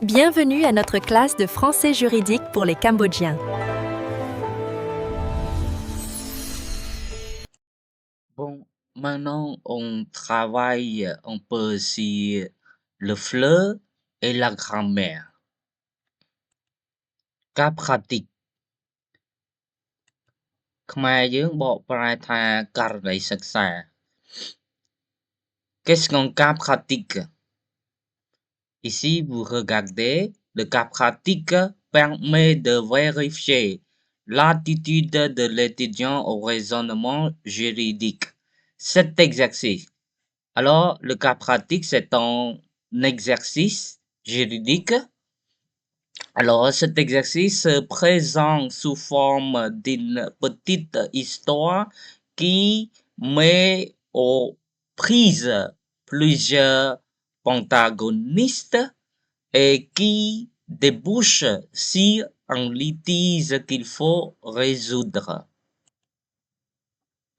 Bienvenue à notre classe de français juridique pour les Cambodgiens. Bon, maintenant on travaille un peu sur le fleu et la grammaire. Cas pratique ខ្មែរយើងបកប្រែថាករណីសិក្សា Qu'est-ce qu'un cas pratique? Ici, vous regardez, le cas pratique permet de vérifier l'attitude de l'étudiant au raisonnement juridique. Cet exercice. Alors, le cas pratique, c'est un exercice juridique. Alors, cet exercice se présente sous forme d'une petite histoire qui met aux prises plusieurs protagonistes et qui débouche sur un litige qu'il faut résoudre.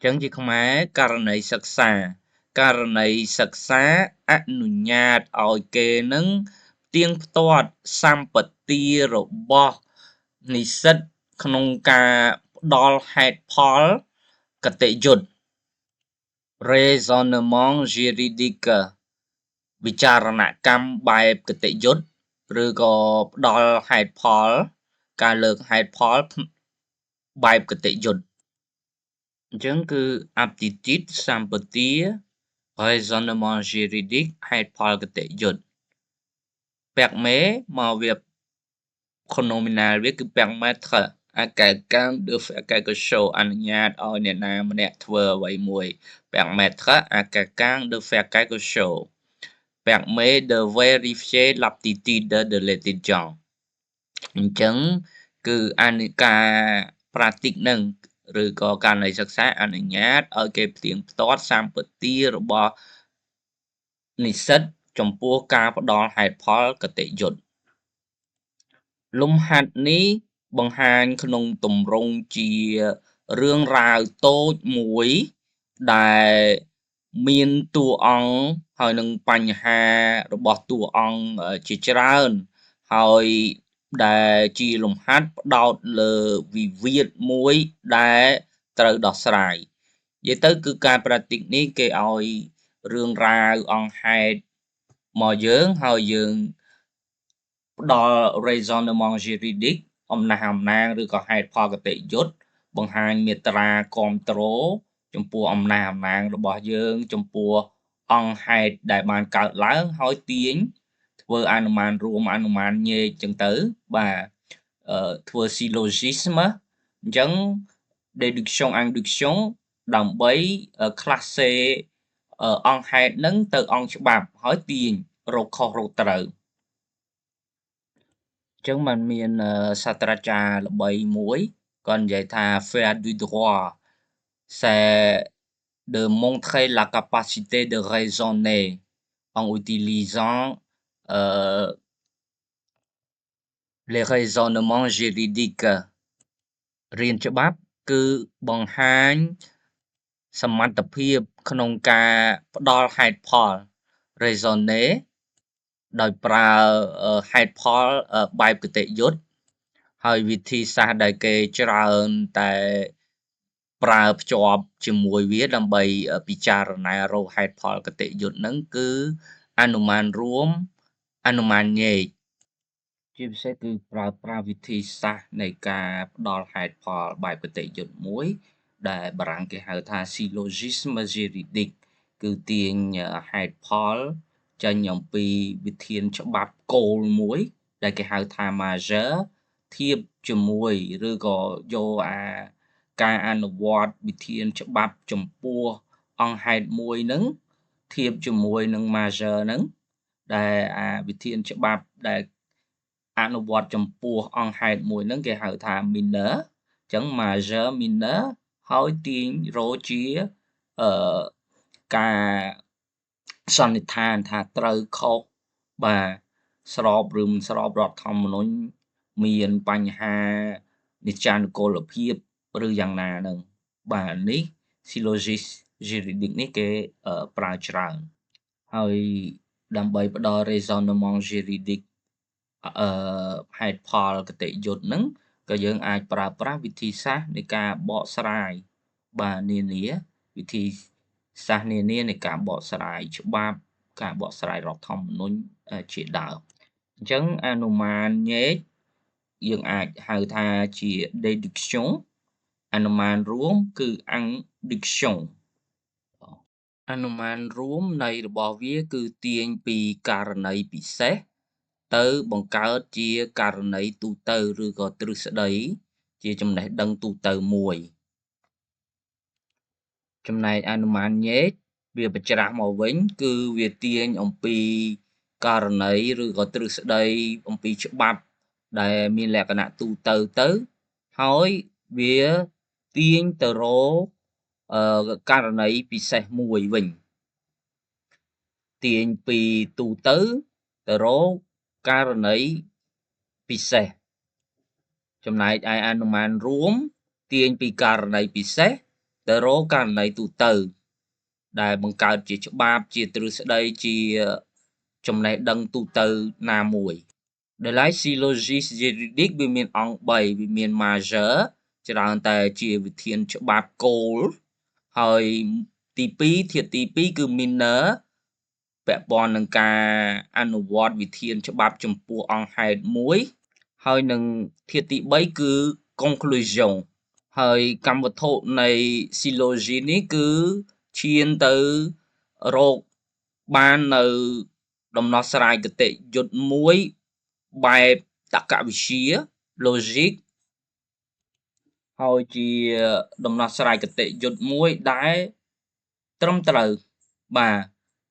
ចឹងជាខ្មែរករណីសិក្សាករណីសិក្សាអនុញ្ញាតឲ្យគេនឹងផ្ទៀងផ្ទាត់សម្បទារបស់និស្សិតក្នុងការផ្ដល់ហេតុផលគតិយុត្ត Raisonnement juridique វិចារណកម្មបែបគតិយុត្តឬក៏ផ្ដល់ហេតុផលការលើកហេតុផលបែបគតិយុត្តអញ្ចឹងគឺ aptitude សម្បទា raisonnement juridique ហេតុផលគតិយុត្ត permet មកវា pronominal វាគឺ permettre à quelqu'un de faire quelque chose អនុញ្ញាតឲ្យអ្នកណាម្នាក់ធ្វើអ្វីមួយ permettre à quelqu'un de faire quelque chose permet de vérifier l'aptitude de l'étudiant អញ្ចឹងគឺការ practice នឹងឬក៏ករណីសិក្សាអនុញ្ញាតឲ្យគេផ្ទៀងផ្ទាត់សម្បទារបស់និស្សិតចំពោះការផ្ដល់ហេតុផលគតិយុត្តលំហាត់នេះបង្ហាញក្នុងទម្រង់ជារឿងរ៉ាវតូចមួយដែលមានតួអង្គហើយនឹងបញ្ហារបស់តួអង្គជាច្រើនហើយដែលជាលំហាត់ផ្ដោតលើវិវាទមួយដែលត្រូវដោះស្រាយនិយាយទៅគឺការ practice នេះគេឲ្យរឿងរ៉ាវអង្គហេតុមកយើងហើយយើងផ្ដល់ raisonnement juridique អំណះអំណាងឬក៏ហេតុផលគតិយុត្តបង្ហាញមាត្រាគាំទ្រចំពោះអំណះអំណាងរបស់យើងចំពោះអង្គហេតុដែលបានកើតឡើងហើយទាញធ្វើអនុមានរួមអនុមានញែកចឹងទៅបាទធ្វើ syllogisme អញ្ចឹង déduction induction ដើម្បីclasser អង្គហេតុនឹងទៅអង្គច្បាប់ហើយទាញរកខុសរកត្រូវអញ្ចឹងมันមានសាស្ត្រាចារ្យល្បីមួយគាត់និយាយថា faire du droit c'est de montrer la capacité de raisonner en utilisant les raisonnements juridiques រៀនច្បាប់គឺបង្ហាញសមត្ថភាពក្នុងការផ្ដល់ហេតុផល raisonner ដោយប្រើហេតុផលបែបគតិយុត្តហើយវិធីសាស្ត្រដែលគេច្រើនតែប្រើភ្ជាប់ជាមួយវាដើម្បីពិចារណារកហេតុផលគតិយុត្តហ្នឹងគឺអនុមានរួមអនុមានញែកជាពិសេសគឺប្រើប្រាស់វិធីសាស្ត្រនៃការផ្ដល់ហេតុផលបែបគតិយុត្តមួយដែលបារាំងគេហៅថា syllogisme juridique គឺទាញហេតុផលចេញអំពីវិធានច្បាប់គោលមួយដែលគេហៅថា majeur ធៀបជាមួយឬក៏យកការអនុវត្តវិធានច្បាប់ចំពោះអង្គហេតុមួយហ្នឹងធៀបជាមួយនឹង majeur ហ្នឹងដែលវិធានច្បាប់ដែលអនុវត្តចំពោះអង្គហេតុមួយហ្នឹងគេហៅថា mineur អញ្ចឹង majeur mineur ហើយទាញរកជាការសន្និដ្ឋានថាត្រូវខុសបាទស្របឬមិនស្របរដ្ឋធម្មនុញ្ញមានបញ្ហានិច្ចានុគោលភាពឬយ៉ាងណាហ្នឹងបាទនេះ syllogisme juridique នេះគេប្រើច្រើនហើយដើម្បីផ្ដល់ raisonnement juridique ហេតុផលគតិយុត្តហ្នឹងក៏យើងអាចប្រើប្រាស់វិធីសាស្ត្រនៃការបកស្រាយបាទនានាវិធីសាស្ត្រនានានៃការបកស្រាយច្បាប់ការបកស្រាយរដ្ឋធម្មនុញ្ញជាដើមអញ្ចឹងអនុមានញែកយើងអាចហៅថាជា déduction អនុមានរួមគឺ induction អនុមានរួមន័យរបស់វាគឺទាញពីករណីពិសេសទៅបង្កើតជាករណីទូទៅឬក៏ទ្រឹស្ដីជាចំណេះដឹងទូទៅមួយចំណែកអនុមានញែកវាបញ្ច្រាស់មកវិញគឺវាទាញអំពីករណីឬក៏ទ្រឹស្ដីអំពីច្បាប់ដែលមានលក្ខណៈទូទៅហើយវាទាញទៅរកករណីពិសេសមួយវិញទាញពីទូទៅទៅរកករណីពិសេសចំណែកឯអនុមានរួមទាញពីករណីពិសេសទៅរកករណីទូទៅដែលបង្កើតជាច្បាប់ជាទ្រឹស្ដីជាចំណេះដឹងទូទៅណាមួយដោយឡែក syllogisme juridique វាមានអង្គ3វាមាន majeur ច្រើនតែជាវិធានច្បាប់គោលហើយទី2ធាតុទី2គឺ minor ពាក់ព័ន្ធនឹងការអនុវត្តវិធានច្បាប់ចំពោះអង្គហេតុមួយហើយនឹងធាតុទី3គឺ conclusion ហើយកម្មវត្ថុនៃ syllogisme នេះគឺឈានទៅរកបាននៅដំណោះស្រាយគតិយុត្តមួយបែបតក្កវិទ្យា logic ហើយជាដំណោះស្រាយគតិយុត្តមួយដែលត្រឹមត្រូវបាទ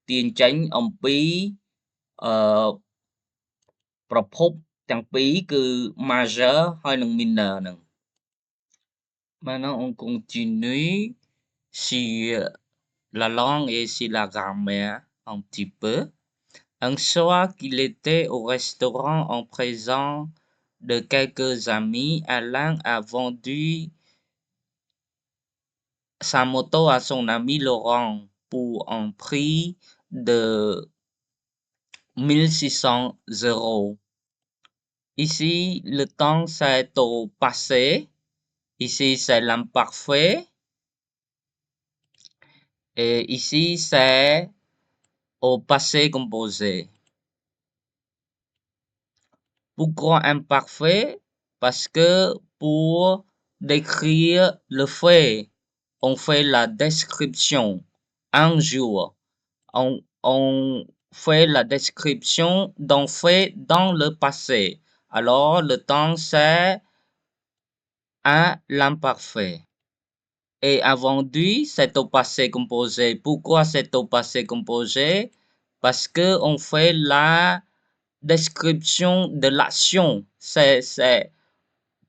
ទាញចេញអំពីប្រភពទាំងពីរគឺ majeur ហើយនិង minor ហ្នឹង Maintenant on continue sur la langue et sur la grammaire un petit peu. Un soir qu'il était au restaurant en présence de quelques amis, Alain a vendu sa moto à son ami Laurent pour un prix de 1600 euros. Ici, le temps c'est au passé. Ici, c'est l'imparfait. Et ici, c'est au passé composé. Pourquoi imparfait? Parce que pour décrire le fait, on fait la description. Un jour, on fait la description d'un fait dans le passé. Alors, le temps, c'est à l'imparfait. Et a vendu, c'est au passé composé. Pourquoi c'est au passé composé? Parce que on fait la description de l'action. C'est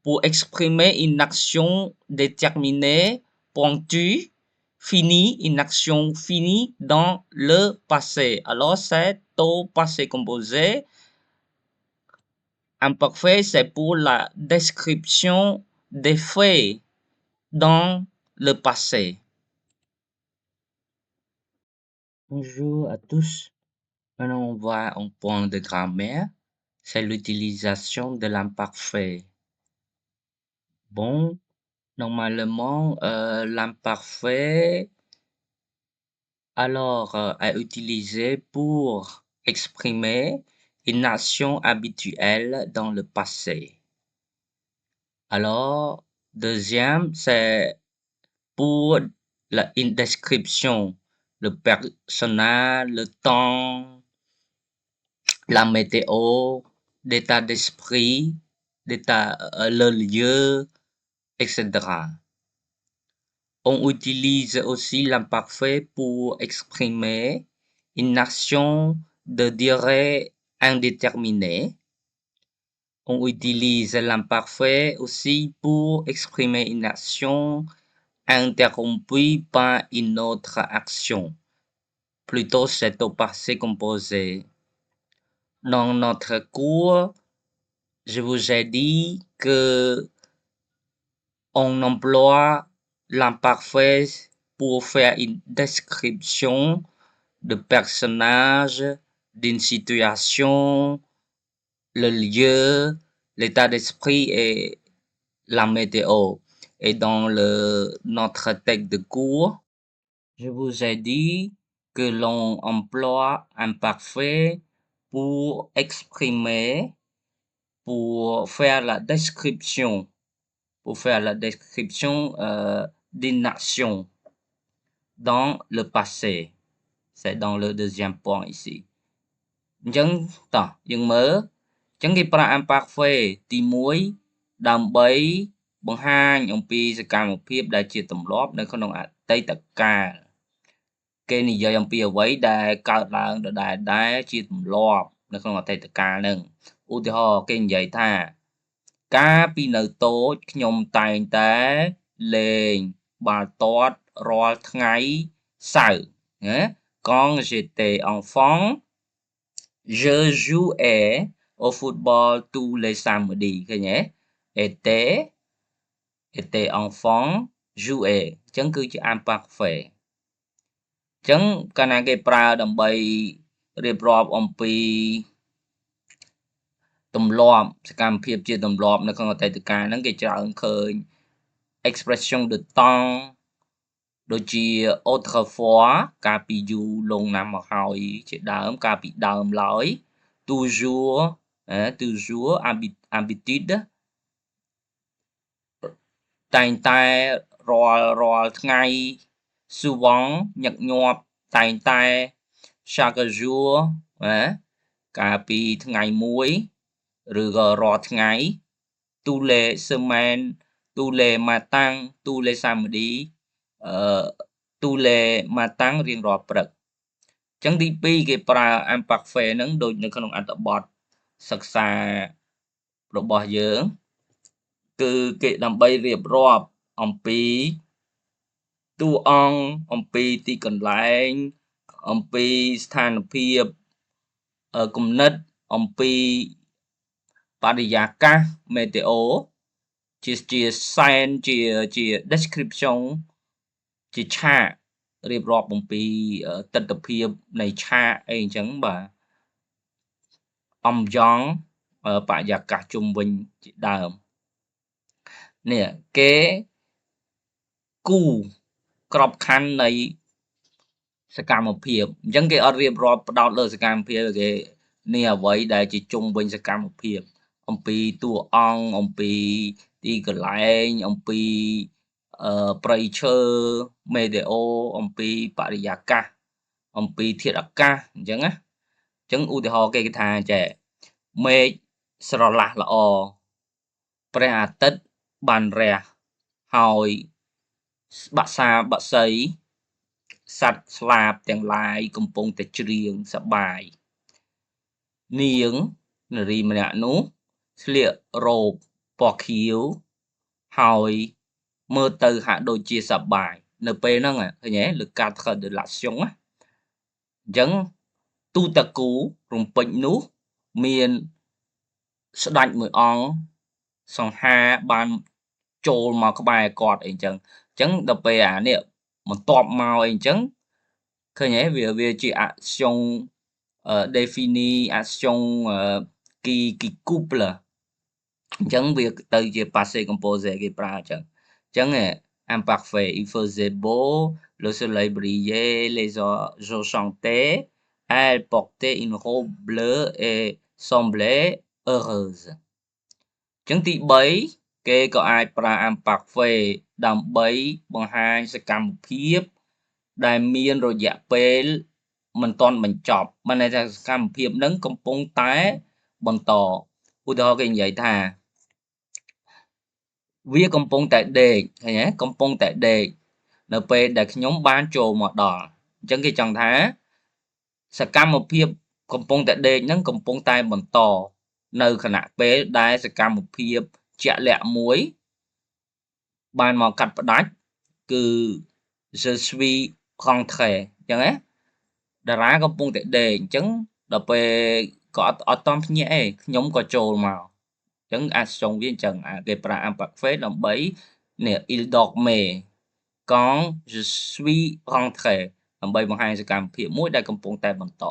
pour exprimer une action déterminée, pointue, finie, une action finie dans le passé. Alors c'est au passé composé. Imparfait, c'est pour la description des faits dans le passé. Bonjour à tous. Maintenant, on voit un point de grammaire. C'est l'utilisation de l'imparfait. Bon, normalement, l'imparfait alors est utilisé pour exprimer une action habituelle dans le passé. Alors, deuxième, c'est pour une description, le personnage, le temps, la météo, l'état d'esprit, le lieu, etc. On utilise aussi l'imparfait pour exprimer une action de durée indéterminée. On utilise l'imparfait aussi pour exprimer une action interrompue par une autre action. Plutôt, c'est au passé composé. Dans notre cours, je vous ai dit que on emploie l'imparfait pour faire une description de personnage, d'une situation le lieu, l'état d'esprit et la météo. Et dans notre texte de cours, je vous ai dit que l'on emploie un parfait pour exprimer, pour faire la description, d'une action dans le passé. C'est dans le deuxième point ici. អញ្ចឹងតោះយើងមើលអញ្ចឹងគេប្រើ imperfect ទី1ដើម្បីបង្ហាញអំពីសកម្មភាពដែលជាទម្លាប់នៅក្នុងអតីតកាលគេនិយាយអំពីអ្វីដែលកើតឡើងដដែលជាទម្លាប់នៅក្នុងអតីតកាលហ្នឹងឧទាហរណ៍គេនិយាយថាកាលពីនៅតូចខ្ញុំតែងតែលេងបាល់ទាត់រាល់ថ្ងៃសៅរ៍ណា Quand j'étais enfant je jouais au football tous les samedis ឃើញទេ était enfant jouer អញ្ចឹងគឺជា imperfect អញ្ចឹងកាលណាគេប្រើដើម្បីរៀបរាប់អំពីទម្លាប់សកម្មភាពជាទម្លាប់នៅក្នុងអតីតកាលហ្នឹងគេច្រើនឃើញ expression de temps ដូចជា autrefois កាលពីយូរលង់ណាស់មកហើយជាដើមកាលពីដើមឡើយ toujours habitude តែងតែរាល់ថ្ងៃ souvent ញឹកញាប់តែងតែ chaque jour ណាកាលពីថ្ងៃមួយឬក៏រាល់ថ្ងៃ tous les semaines tous les matins tous les samedis tous les matins រៀងរាល់ព្រឹកអញ្ចឹងទី2គេប្រើ imperfect ហ្នឹងដូចនៅក្នុងអត្ថបទសិក្សារបស់យើងគឺគេដើម្បីរៀបរាប់អំពីតួអង្គអំពីទីកន្លែងអំពីស្ថានភាពគំនិតអំពីបរិយាកាស météo ជាសែនជា description ជាឆាករៀបរាប់អំពីទិដ្ឋភាពនៃឆាកអីអញ្ចឹងបាទអំយ៉ងបរិយាកាសជុំវិញជាដើមនេះគេគូក្របខ័ណ្ឌនៃសកម្មភាពអញ្ចឹងគេអត់រៀបរាប់ផ្ដោតលើសកម្មភាពគេនេះអ្វីដែលជាជុំវិញសកម្មភាពអំពីតួអង្គអំពីទីកន្លែងអំពីព្រៃឈើ météo អំពីបរិយាកាសអំពីធាតុអាកាសអញ្ចឹងណាអញ្ចឹងឧទាហរណ៍គេថាចេះមេឃស្រឡះល្អព្រះអាទិត្យបានរះហើយបក្សីសត្វស្លាបទាំងឡាយកំពុងតែច្រៀងសប្បាយនាងនារីម្នាក់នោះស្លៀករ៉ូបពណ៌ខៀវហើយមើលទៅហាក់ដូចជាសប្បាយនៅពេលហ្នឹងឃើញទេ le cadre de l'action ណាអញ្ចឹងទូតាគូរំពេចនោះមានស្ដេចមួយអង្គសង្ហាបានចូលមកក្បែរគាត់អីអញ្ចឹងដល់ពេលអានេះបន្ទាប់មកអីអញ្ចឹងឃើញទេវាជា action définie action qui couple អញ្ចឹងវាទៅជា passé composé គេប្រើអញ្ចឹងimparfait il faisait beau le soleil brillait les oiseaux chantaient elle portait une robe bleue et semblait heureuse អញ្ចឹងទី3គេក៏អាចប្រើ imperfect ដើម្បីបង្ហាញសកម្មភាពដែលមានរយៈពេលមិនទាន់បញ្ចប់មានន័យថាសកម្មភាពហ្នឹងកំពុងតែបន្តឧទាហរណ៍គេនិយាយថាវាកំពុងតែដេកឃើញទេកំពុងតែដេកនៅពេលដែលខ្ញុំបានចូលមកដល់អញ្ចឹងគេចង់ថាសកម្មភាពកំពុងតែដេកហ្នឹងកំពុងតែបន្តនៅខណៈពេលដែលសកម្មភាពជាក់លាក់មួយបានមកកាត់ផ្ដាច់គឺ je suis rentré អញ្ចឹងណាតារាកំពុងតែដេកអញ្ចឹងដល់ពេលក៏អត់តន់ភ្ញាក់ទេខ្ញុំក៏ចូលមកអញ្ចឹង action វាអញ្ចឹងគេប្រើ imperfect ដើម្បីនេះ il dormait quand je suis rentré ដើម្បីបង្ហាញសកម្មភាពមួយដែលកំពុងតែបន្ត